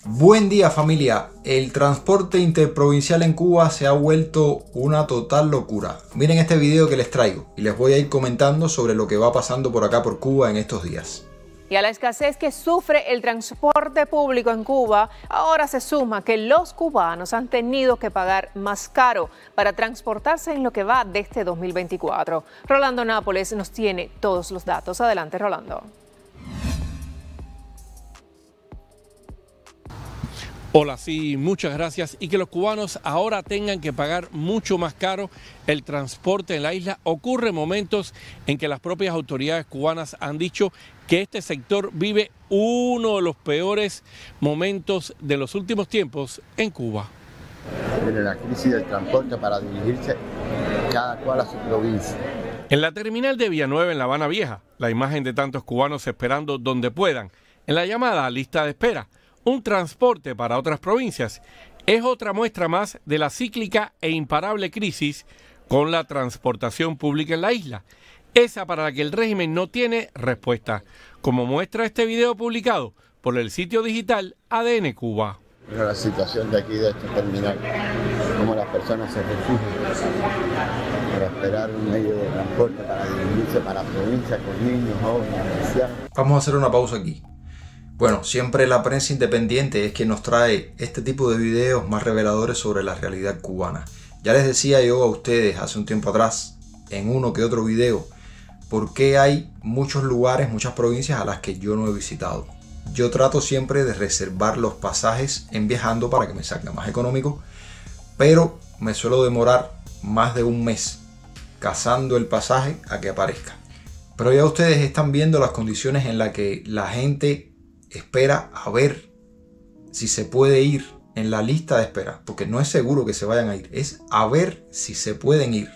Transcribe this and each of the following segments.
Buen día familia, el transporte interprovincial en Cuba se ha vuelto una total locura. Miren este video que les traigo y les voy a ir comentando sobre lo que va pasando por acá por Cuba en estos días. Y a la escasez que sufre el transporte público en Cuba, ahora se suma que los cubanos han tenido que pagar más caro para transportarse en lo que va de este 2024. Rolando Nápoles nos tiene todos los datos. Adelante, Rolando. Hola, sí, muchas gracias. Y que los cubanos ahora tengan que pagar mucho más caro el transporte en la isla ocurre en momentos en que las propias autoridades cubanas han dicho que este sector vive uno de los peores momentos de los últimos tiempos en Cuba. Viene la crisis del transporte para dirigirse cada cual a su provincia. En la terminal de Villanueva, en La Habana Vieja, la imagen de tantos cubanos esperando donde puedan, en la llamada lista de espera, un transporte para otras provincias, es otra muestra más de la cíclica e imparable crisis con la transportación pública en la isla, esa para la que el régimen no tiene respuesta, como muestra este video publicado por el sitio digital ADN Cuba. La situación de aquí, de esta terminal, cómo las personas se refugian para esperar un medio de transporte para dirigirse para provincias con niños, jóvenes, ancianos. Vamos a hacer una pausa aquí. Bueno, siempre la prensa independiente es quien nos trae este tipo de videos más reveladores sobre la realidad cubana. Ya les decía yo a ustedes hace un tiempo atrás, en uno que otro video, por qué hay muchos lugares, muchas provincias a las que yo no he visitado. Yo trato siempre de reservar los pasajes en viajando para que me salga más económico, pero me suelo demorar más de un mes cazando el pasaje a que aparezca. Pero ya ustedes están viendo las condiciones en las que la gente espera a ver si se puede ir en la lista de espera, porque no es seguro que se vayan a ir, es a ver si se pueden ir.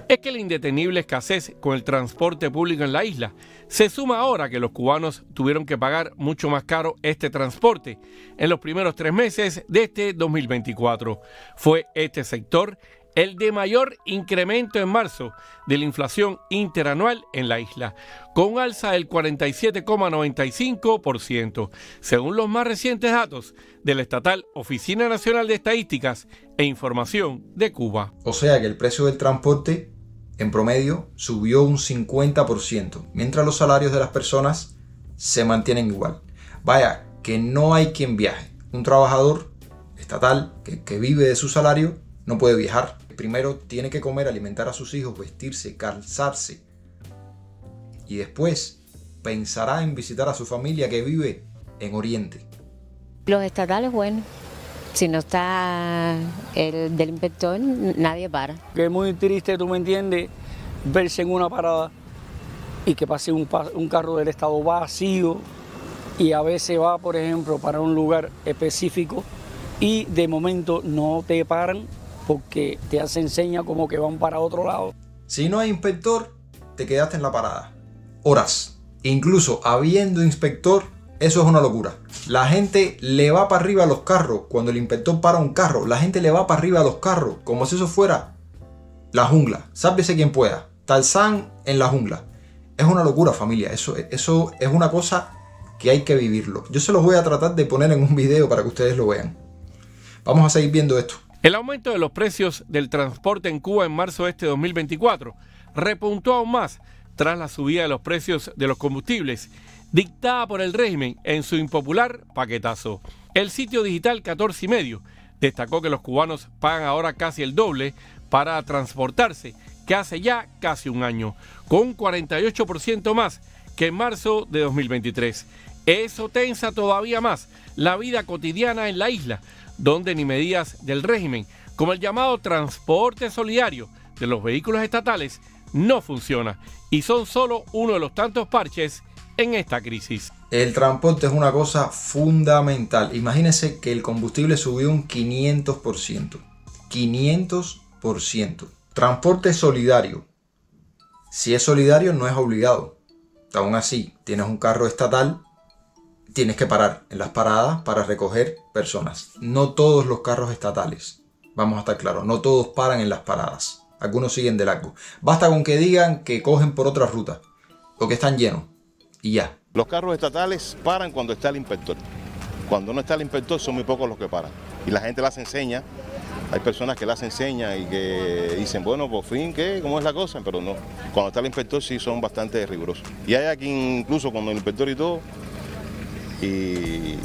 Es que la indetenible escasez con el transporte público en la isla se suma ahora que los cubanos tuvieron que pagar mucho más caro este transporte en los primeros 3 meses de este 2024. Fue este sector el de mayor incremento en marzo de la inflación interanual en la isla, con un alza del 47,95%, según los más recientes datos de la estatal Oficina Nacional de Estadísticas e Información de Cuba. O sea que el precio del transporte en promedio subió un 50%, mientras los salarios de las personas se mantienen igual. Vaya, que no hay quien viaje. Un trabajador estatal que vive de su salario no puede viajar. Primero tiene que comer, alimentar a sus hijos, vestirse, calzarse. Y después pensará en visitar a su familia que vive en Oriente. Los estatales, bueno, si no está el del inspector, nadie para. Que es muy triste, tú me entiendes, verse en una parada y que pase un carro del Estado vacío y a veces va, por ejemplo, para un lugar específico y de momento no te paran porque te hacen señas como que van para otro lado. Si no hay inspector, te quedaste en la parada. Horas. Incluso habiendo inspector, eso es una locura. La gente le va para arriba a los carros. Cuando el inspector para un carro, la gente le va para arriba a los carros, como si eso fuera la jungla. Sálvese quien pueda. Tarzán en la jungla. Es una locura, familia. Eso es una cosa que hay que vivirlo. Yo se los voy a tratar de poner en un video para que ustedes lo vean. Vamos a seguir viendo esto. El aumento de los precios del transporte en Cuba en marzo de este 2024 repuntó aún más tras la subida de los precios de los combustibles dictada por el régimen en su impopular paquetazo. El sitio digital 14 y medio destacó que los cubanos pagan ahora casi el doble para transportarse que hace ya casi un año, con un 48% más que en marzo de 2023. Eso tensa todavía más la vida cotidiana en la isla, donde ni medidas del régimen, como el llamado transporte solidario de los vehículos estatales, no funciona y son solo uno de los tantos parches en esta crisis. El transporte es una cosa fundamental. Imagínense que el combustible subió un 500%. 500%. Transporte solidario. Si es solidario, no es obligado. Aún así, tienes un carro estatal, tienes que parar en las paradas para recoger personas. No todos los carros estatales, vamos a estar claros, no todos paran en las paradas. Algunos siguen de largo. Basta con que digan que cogen por otra ruta o que están llenos y ya. Los carros estatales paran cuando está el inspector. Cuando no está el inspector son muy pocos los que paran. Y la gente las enseña, hay personas que las enseñan y que dicen, bueno, por fin, ¿qué? ¿Cómo es la cosa? Pero no, cuando está el inspector sí son bastante rigurosos. Y hay aquí incluso cuando el inspector y todo, y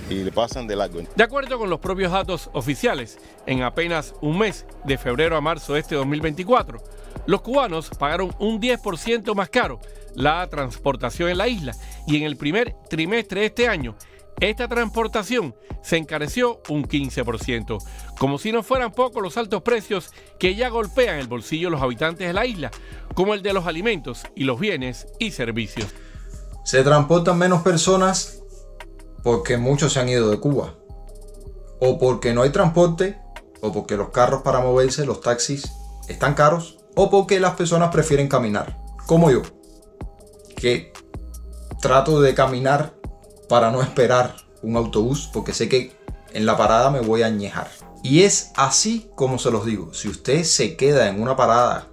le pasan de largo. De acuerdo con los propios datos oficiales, en apenas un mes, de febrero a marzo de este 2024, los cubanos pagaron un 10% más caro la transportación en la isla, y en el primer trimestre de este año, esta transportación se encareció un 15%, como si no fueran pocos los altos precios que ya golpean el bolsillo de los habitantes de la isla, como el de los alimentos y los bienes y servicios. Se transportan menos personas porque muchos se han ido de Cuba, o porque no hay transporte, o porque los carros para moverse, los taxis, están caros, o porque las personas prefieren caminar, como yo, que trato de caminar para no esperar un autobús, porque sé que en la parada me voy a añejar. Y es así como se los digo, si usted se queda en una parada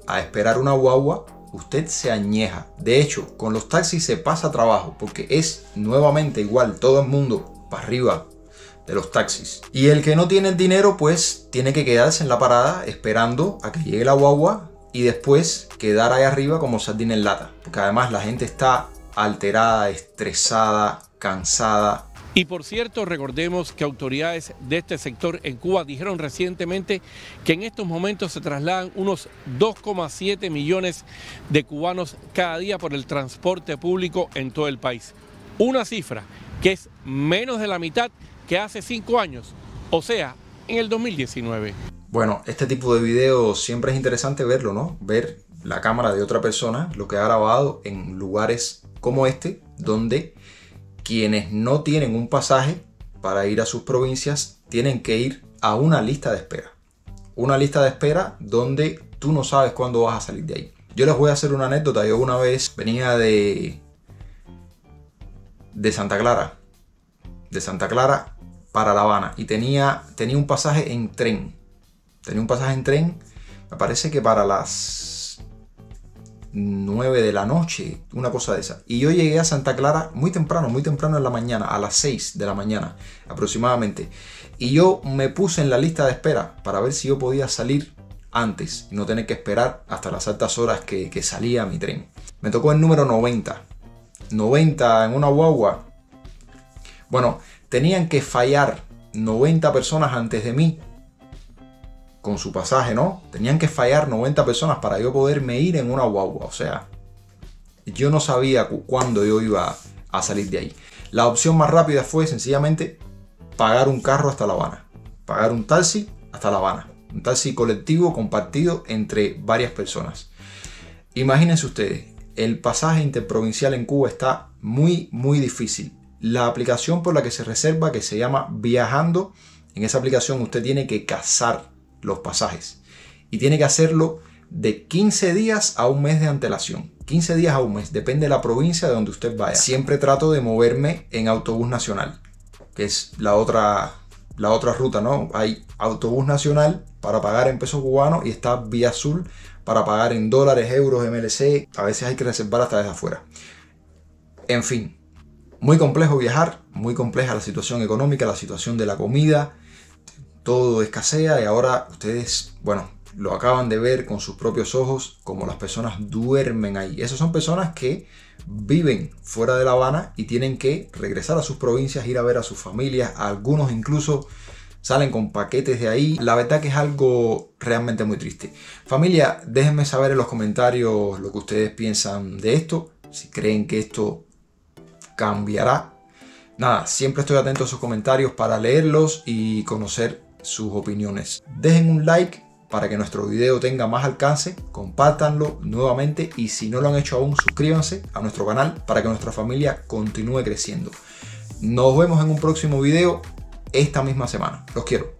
a esperar una guagua, usted se añeja. De hecho, con los taxis se pasa trabajo, porque es nuevamente igual, todo el mundo para arriba de los taxis. Y el que no tiene el dinero, pues tiene que quedarse en la parada esperando a que llegue la guagua y después quedar ahí arriba como sardina en lata. Porque además la gente está alterada, estresada, cansada. Y por cierto, recordemos que autoridades de este sector en Cuba dijeron recientemente que en estos momentos se trasladan unos 2,7 millones de cubanos cada día por el transporte público en todo el país. Una cifra que es menos de la mitad que hace 5 años, o sea, en el 2019. Bueno, este tipo de videos siempre es interesante verlo, ¿no? Ver la cámara de otra persona, lo que ha grabado en lugares como este, donde quienes no tienen un pasaje para ir a sus provincias tienen que ir a una lista de espera. Una lista de espera donde tú no sabes cuándo vas a salir de ahí. Yo les voy a hacer una anécdota. Yo una vez venía de Santa Clara. De Santa Clara para La Habana. Y tenía un pasaje en tren. Tenía un pasaje en tren, me parece que para las 9 de la noche, una cosa de esa. Y yo llegué a Santa Clara muy temprano en la mañana, a las 6 de la mañana aproximadamente. Y yo me puse en la lista de espera para ver si yo podía salir antes y no tener que esperar hasta las altas horas que salía mi tren. Me tocó el número 90. 90 en una guagua. Bueno, tenían que fallar 90 personas antes de mí con su pasaje, ¿no? Tenían que fallar 90 personas para yo poderme ir en una guagua. O sea, yo no sabía cuándo yo iba a salir de ahí. La opción más rápida fue sencillamente pagar un carro hasta La Habana. Pagar un taxi hasta La Habana. Un taxi colectivo compartido entre varias personas. Imagínense ustedes, el pasaje interprovincial en Cuba está muy difícil. La aplicación por la que se reserva, que se llama Viajando, en esa aplicación usted tiene que cazar los pasajes y tiene que hacerlo de 15 días a un mes de antelación. 15 días a un mes, depende de la provincia de donde usted vaya. Siempre trato de moverme en autobús nacional, que es la otra ruta, ¿no? Hay autobús nacional para pagar en pesos cubanos y está Vía Azul para pagar en dólares, euros, MLC. A veces hay que reservar hasta desde afuera. En fin, muy complejo viajar, muy compleja la situación económica, la situación de la comida. Todo escasea y ahora ustedes, bueno, lo acaban de ver con sus propios ojos, como las personas duermen ahí. Esas son personas que viven fuera de La Habana y tienen que regresar a sus provincias, ir a ver a sus familias. Algunos incluso salen con paquetes de ahí. La verdad que es algo realmente muy triste. Familia, déjenme saber en los comentarios lo que ustedes piensan de esto. Si creen que esto cambiará. Nada, siempre estoy atento a sus comentarios para leerlos y conocer sus opiniones. Dejen un like para que nuestro video tenga más alcance, compártanlo nuevamente y si no lo han hecho aún, suscríbanse a nuestro canal para que nuestra familia continúe creciendo. Nos vemos en un próximo video esta misma semana. Los quiero.